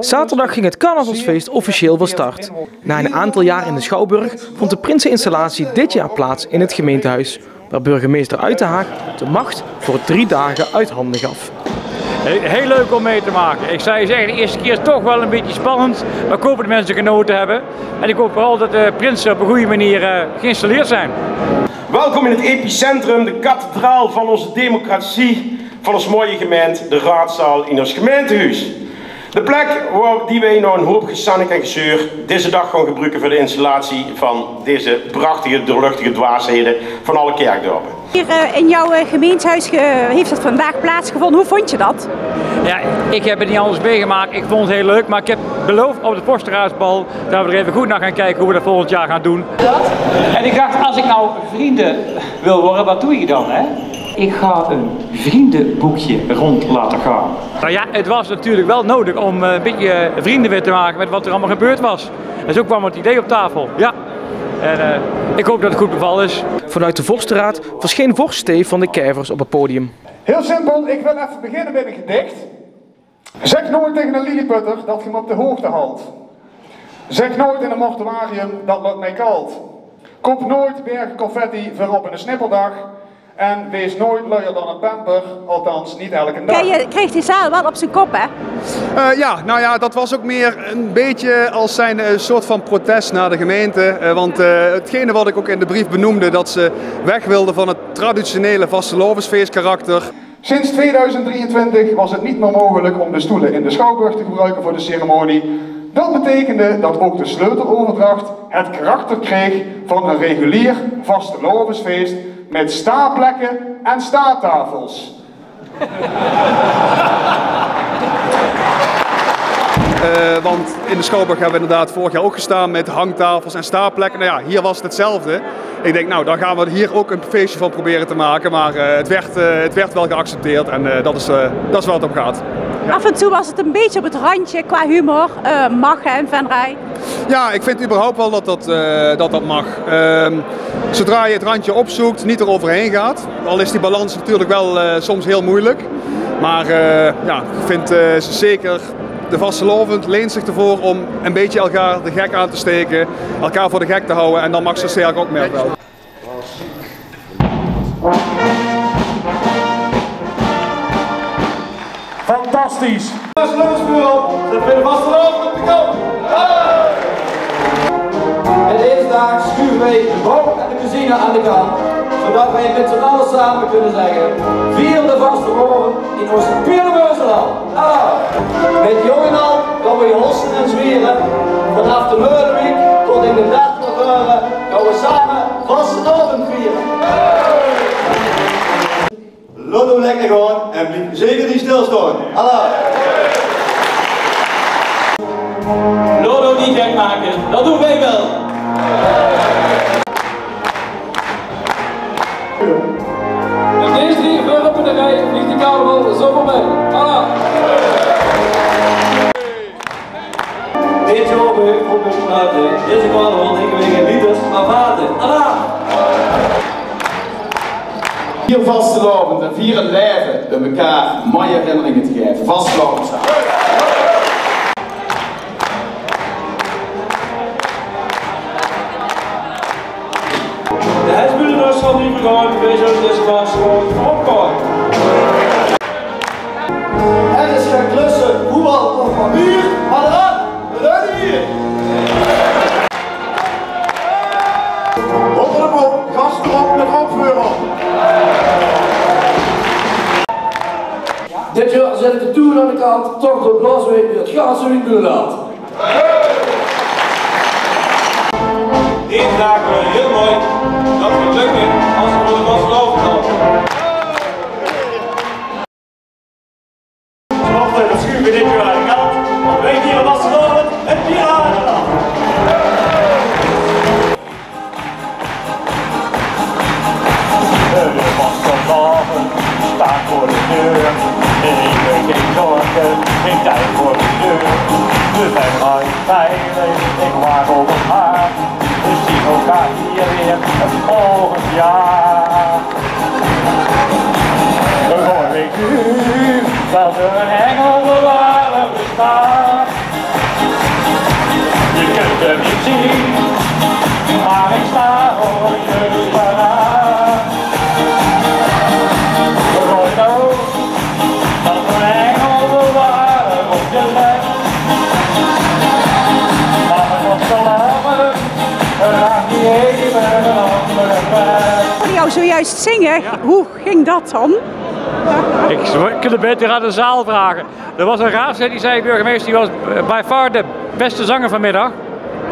Zaterdag ging het carnavalsfeest officieel van start. Na een aantal jaar in de Schouwburg vond de Prinseninstallatie dit jaar plaats in het gemeentehuis, waar burgemeester Uitenhaag de macht voor 3 dagen uit handen gaf. Heel leuk om mee te maken. Ik zou je zeggen, de eerste keer is toch wel een beetje spannend, maar ik hoop dat mensen genoten hebben. En ik hoop vooral dat de prinsen op een goede manier geïnstalleerd zijn. Welkom in het epicentrum, de kathedraal van onze democratie, van ons mooie gemeente, de raadzaal in ons gemeentehuis. De plek waar die wij nou een hoop gesannik en gezeur deze dag gaan gebruiken voor de installatie van deze prachtige, doorluchtige dwaasheden van alle kerkdorpen. Hier in jouw gemeentehuis heeft het vandaag plaatsgevonden. Hoe vond je dat? Ja, ik heb het niet anders meegemaakt. Ik vond het heel leuk, maar ik heb beloofd op de vorstenraadsbal dat we er even goed naar gaan kijken hoe we dat volgend jaar gaan doen. En ik dacht, als ik nou vrienden wil worden, wat doe je dan, hè? Ik ga een vriendenboekje rond laten gaan. Nou ja, het was natuurlijk wel nodig om een beetje vrienden weer te maken met wat er allemaal gebeurd was. En zo kwam het idee op tafel. Ja. En ik hoop dat het goed bevallen is. Vanuit de Vorstenraad verscheen vorst Steef van de Kijvers op het podium. Heel simpel, ik wil even beginnen met een gedicht. Zeg nooit tegen een lilliputter dat je hem op de hoogte houdt. Zeg nooit in een mortuarium dat lukt mij koud. Koop nooit bergen confetti voor op een snipperdag. En wees nooit luier dan een pamper, althans niet elke dag. Je kreeg die zaal wel op zijn kop, hè? Ja, nou ja, dat was ook meer een beetje als zijn soort van protest naar de gemeente. Want hetgene wat ik ook in de brief benoemde, dat ze weg wilden van het traditionele vastelovensfeestkarakter. Sinds 2023 was het niet meer mogelijk om de stoelen in de Schouwburg te gebruiken voor de ceremonie. Dat betekende dat ook de sleuteloverdracht het karakter kreeg van een regulier vastelovensfeest met staplekken en staattafels. Want in de Schouwburg hebben we inderdaad vorig jaar ook gestaan met hangtafels en staapplekken. Nou ja, hier was het hetzelfde. Ik denk, nou, dan gaan we hier ook een feestje van proberen te maken. Maar het werd wel geaccepteerd en dat is waar het om gaat. Ja. Af en toe was het een beetje op het randje qua humor, Magge en Van Rij. Ja, ik vind überhaupt wel dat mag. Zodra je het randje opzoekt, niet eroverheen gaat. Al is die balans natuurlijk wel soms heel moeilijk. Maar ja, ik vind zeker de vastelovend leent zich ervoor om een beetje elkaar de gek aan te steken. Elkaar voor de gek te houden en dan mag ze sterk ook meer wel. Fantastisch! Zet weer de vastelovend op de kant! En deze dag schuiven wij de bouw en de cuisine aan de kant, zodat wij met z'n allen samen kunnen zeggen: vier de vastelovend in onze Pietermeuzeland. Met jong en al gaan we hossen en zweren, vanaf de Meulenweek tot in de 30 uren gaan we samen vastelovend vieren. Lotto lekker gewoon en blijf zeker niet stilstaan. Hallo! Lotto niet gek maken, dat doen wij wel. En deze 3 voor op de rij vliegt de carnaval zo voorbij. Alla! Dit jaar weer op de straten, deze carnaval drinken we geen liters, maar water. Alla! Vier vastelovend en vier het leven om elkaar mooie herinneringen te geven. Vastelovend staan. De huisbuurder zal niet vergaan, wij zullen deze plaats gewoon opgaan. Er is geen klussen, voetbal of van muur, maar eraan, we zijn hier! Rot erop, gas erop met opvuur op. Dit jaar zet ik de toer aan de kant, toch door Blasweek weer het gas zo niet meer laat. Deze dagen worden heel mooi. Dat wordt lukken als we voor de vastelovend gaan. Vanochtend schuiven we dit jaar aan de kant, want wij vieren vastelovend en vieren aan de kant. De vastelovend staat voor de deur. Ik weet geen zorgen, geen tijd voor de deur. We zijn nooit veilig, ik waag op het hart. We zien elkaar hier weer het volgend jaar. Hoor ik nu dat er een engelbewaarder bestaat. Je kunt hem niet zien, maar ik sta voor je paraat. Gooi nou, dat we engel waren op je leg. Maar het was te lang, raak die even een andere weg. Ik hoorde jou zojuist zingen. Ja. Hoe ging dat dan? Ik kan het beter aan de zaal vragen. Er was een raadslid die zei, burgemeester, die was by far de beste zanger vanmiddag.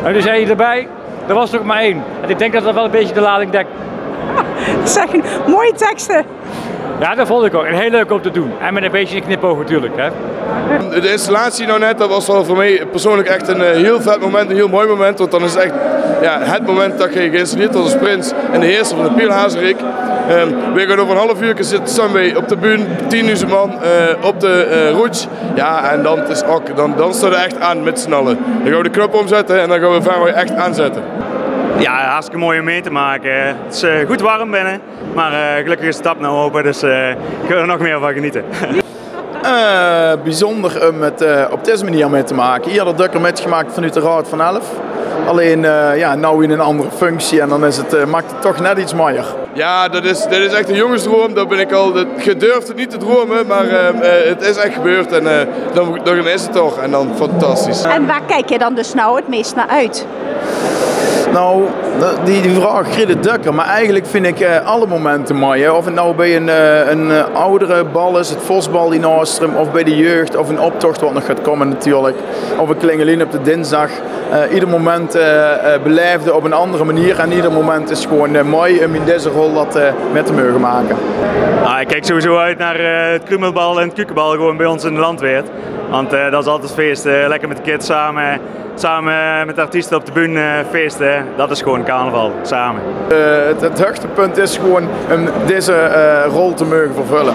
En toen zei hij erbij, er was er ook maar één. En ik denk dat dat wel een beetje de lading dekt. Zeg, mooie teksten. Ja, dat vond ik ook. En heel leuk om te doen. En met een beetje een knipoog natuurlijk. Hè. De installatie nou net, dat was wel voor mij persoonlijk echt een heel vet moment, een heel mooi moment. Want dan is het echt het moment dat je geïnstalleerd wordt als prins en de heerser van de Pielhazerik. We gaan over een half uur zitten samen op de bühne, 10.000 man op de roets. Ja, en dan, is ook, dan staat het echt aan met z'n allen. Dan gaan we de knop omzetten en dan gaan we Venray echt aanzetten. Ja, hartstikke mooi om mee te maken. Het is goed warm binnen, maar gelukkig is de tap nou open, dus ik wil er nog meer van genieten. Bijzonder om het op deze manier mee te maken. Eerder Dukker metgemaakt vanuit de Raad van 11. Alleen nou in een andere functie en dan is maakt het toch net iets mooier. Ja, dit is echt een jongensdroom. Dat ben ik al. Je durft het niet te dromen, maar het is echt gebeurd en dan is het toch. En dan fantastisch. En waar kijk je dan dus nou het meest naar uit? Nou, die vraag Grille Dukker, maar eigenlijk vind ik alle momenten mooi. Hè? Of het nou bij een oudere bal is, het Vosbal in Oostrum, of bij de jeugd, of een optocht wat nog gaat komen natuurlijk. Of een klingelien op de dinsdag. Ieder moment beleefde op een andere manier en ieder moment is gewoon mooi om in deze rol dat met te mogen maken. Nou, ik kijk sowieso uit naar het krummelbal en het kukenbal gewoon bij ons in de Landweert. Want dat is altijd feest, lekker met de kids samen met de artiesten op de bühne feesten, dat is gewoon carnaval, samen. Het hoogtepunt is gewoon om deze rol te mogen vervullen.